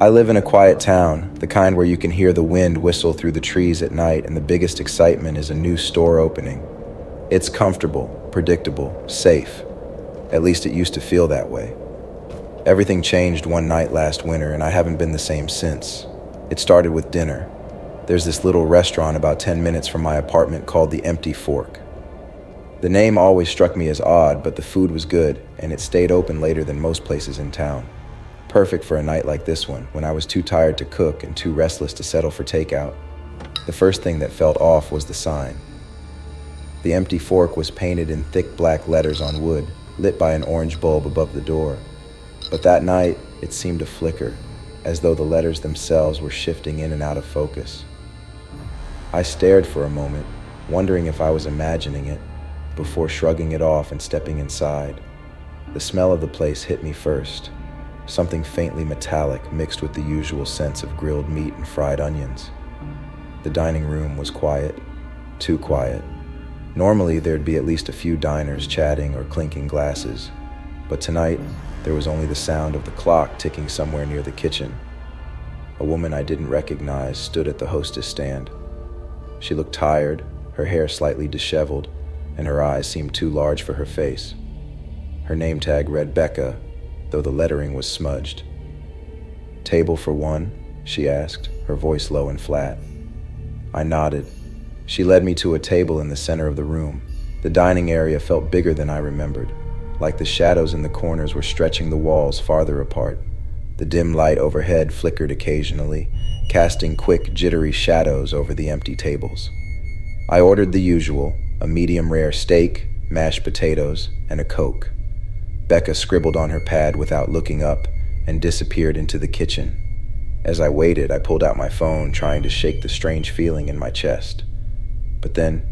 I live in a quiet town, the kind where you can hear the wind whistle through the trees at night and the biggest excitement is a new store opening. It's comfortable, predictable, safe. At least it used to feel that way. Everything changed one night last winter and I haven't been the same since. It started with dinner. There's this little restaurant about 10 minutes from my apartment called the Empty Fork. The name always struck me as odd, but the food was good and it stayed open later than most places in town. Perfect for a night like this one, when I was too tired to cook and too restless to settle for takeout. The first thing that felt off was the sign. The Empty Fork was painted in thick black letters on wood, lit by an orange bulb above the door. But that night, it seemed to flicker, as though the letters themselves were shifting in and out of focus. I stared for a moment, wondering if I was imagining it, before shrugging it off and stepping inside. The smell of the place hit me first. Something faintly metallic mixed with the usual sense of grilled meat and fried onions. The dining room was quiet, too quiet. Normally there'd be at least a few diners chatting or clinking glasses, but tonight there was only the sound of the clock ticking somewhere near the kitchen. A woman I didn't recognize stood at the hostess stand. She looked tired, her hair slightly disheveled, and her eyes seemed too large for her face. Her name tag read Becca, though the lettering was smudged. "Table for one?" she asked, her voice low and flat. I nodded. She led me to a table in the center of the room. The dining area felt bigger than I remembered, like the shadows in the corners were stretching the walls farther apart. The dim light overhead flickered occasionally, casting quick, jittery shadows over the empty tables. I ordered the usual, a medium-rare steak, mashed potatoes, and a Coke. Becca scribbled on her pad without looking up and disappeared into the kitchen. As I waited, I pulled out my phone, trying to shake the strange feeling in my chest. But then,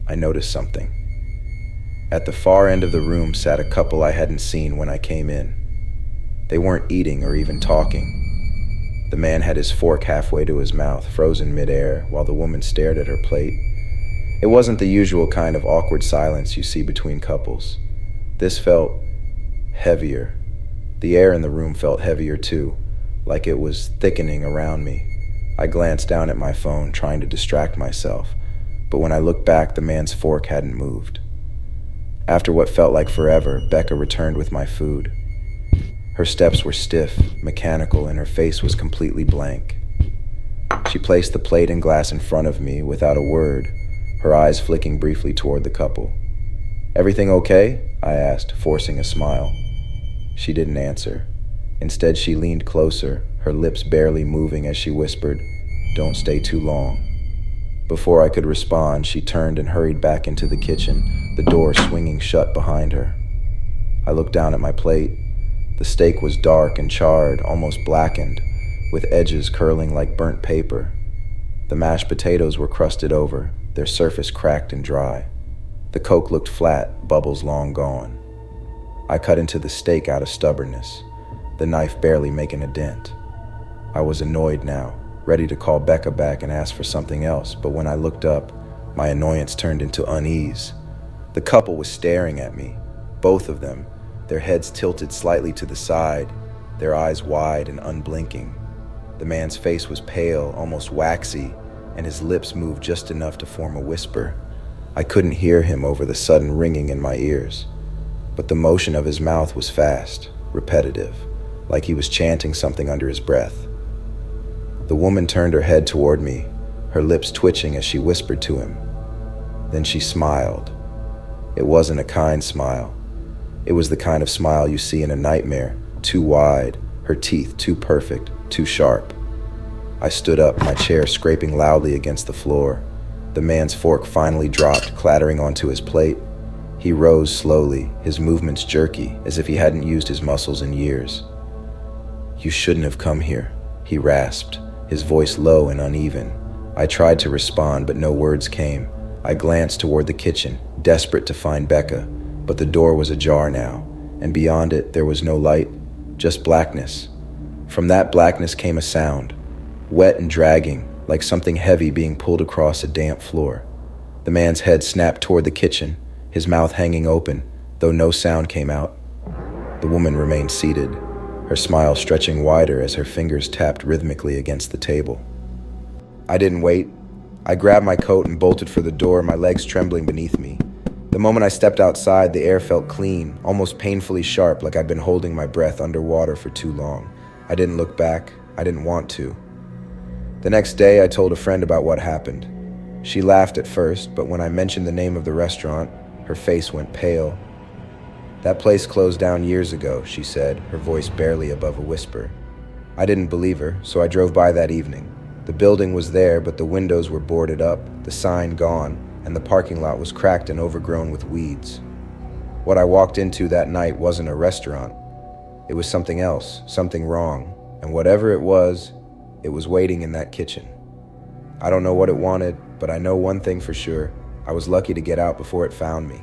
I noticed something. At the far end of the room sat a couple I hadn't seen when I came in. They weren't eating or even talking. The man had his fork halfway to his mouth, frozen midair, while the woman stared at her plate. It wasn't the usual kind of awkward silence you see between couples. This felt heavier. The air in the room felt heavier too, like it was thickening around me. I glanced down at my phone, trying to distract myself, but when I looked back, the man's fork hadn't moved. After what felt like forever, Becca returned with my food. Her steps were stiff, mechanical, and her face was completely blank. She placed the plate and glass in front of me without a word, her eyes flicking briefly toward the couple. "Everything okay?" I asked, forcing a smile. She didn't answer. Instead, she leaned closer, her lips barely moving as she whispered, "Don't stay too long." Before I could respond, she turned and hurried back into the kitchen, the door swinging shut behind her. I looked down at my plate. The steak was dark and charred, almost blackened, with edges curling like burnt paper. The mashed potatoes were crusted over, their surface cracked and dry. The Coke looked flat, bubbles long gone. I cut into the steak out of stubbornness, the knife barely making a dent. I was annoyed now, ready to call Becca back and ask for something else, but when I looked up, my annoyance turned into unease. The couple was staring at me, both of them, their heads tilted slightly to the side, their eyes wide and unblinking. The man's face was pale, almost waxy, and his lips moved just enough to form a whisper. I couldn't hear him over the sudden ringing in my ears, but the motion of his mouth was fast, repetitive, like he was chanting something under his breath. The woman turned her head toward me, her lips twitching as she whispered to him. Then she smiled. It wasn't a kind smile. It was the kind of smile you see in a nightmare, too wide, her teeth too perfect, too sharp. I stood up, my chair scraping loudly against the floor. The man's fork finally dropped, clattering onto his plate. He rose slowly, his movements jerky, as if he hadn't used his muscles in years. "You shouldn't have come here," he rasped, his voice low and uneven. I tried to respond, but no words came. I glanced toward the kitchen, desperate to find Becca, but the door was ajar now, and beyond it there was no light, just blackness. From that blackness came a sound, wet and dragging, like something heavy being pulled across a damp floor. The man's head snapped toward the kitchen, his mouth hanging open, though no sound came out. The woman remained seated, her smile stretching wider as her fingers tapped rhythmically against the table. I didn't wait. I grabbed my coat and bolted for the door, my legs trembling beneath me. The moment I stepped outside, the air felt clean, almost painfully sharp, like I'd been holding my breath underwater for too long. I didn't look back. I didn't want to. The next day, I told a friend about what happened. She laughed at first, but when I mentioned the name of the restaurant, her face went pale. "That place closed down years ago," she said, her voice barely above a whisper. I didn't believe her, so I drove by that evening. The building was there, but the windows were boarded up, the sign gone, and the parking lot was cracked and overgrown with weeds. What I walked into that night wasn't a restaurant. It was something else, something wrong, and whatever it was waiting in that kitchen. I don't know what it wanted, but I know one thing for sure. I was lucky to get out before it found me.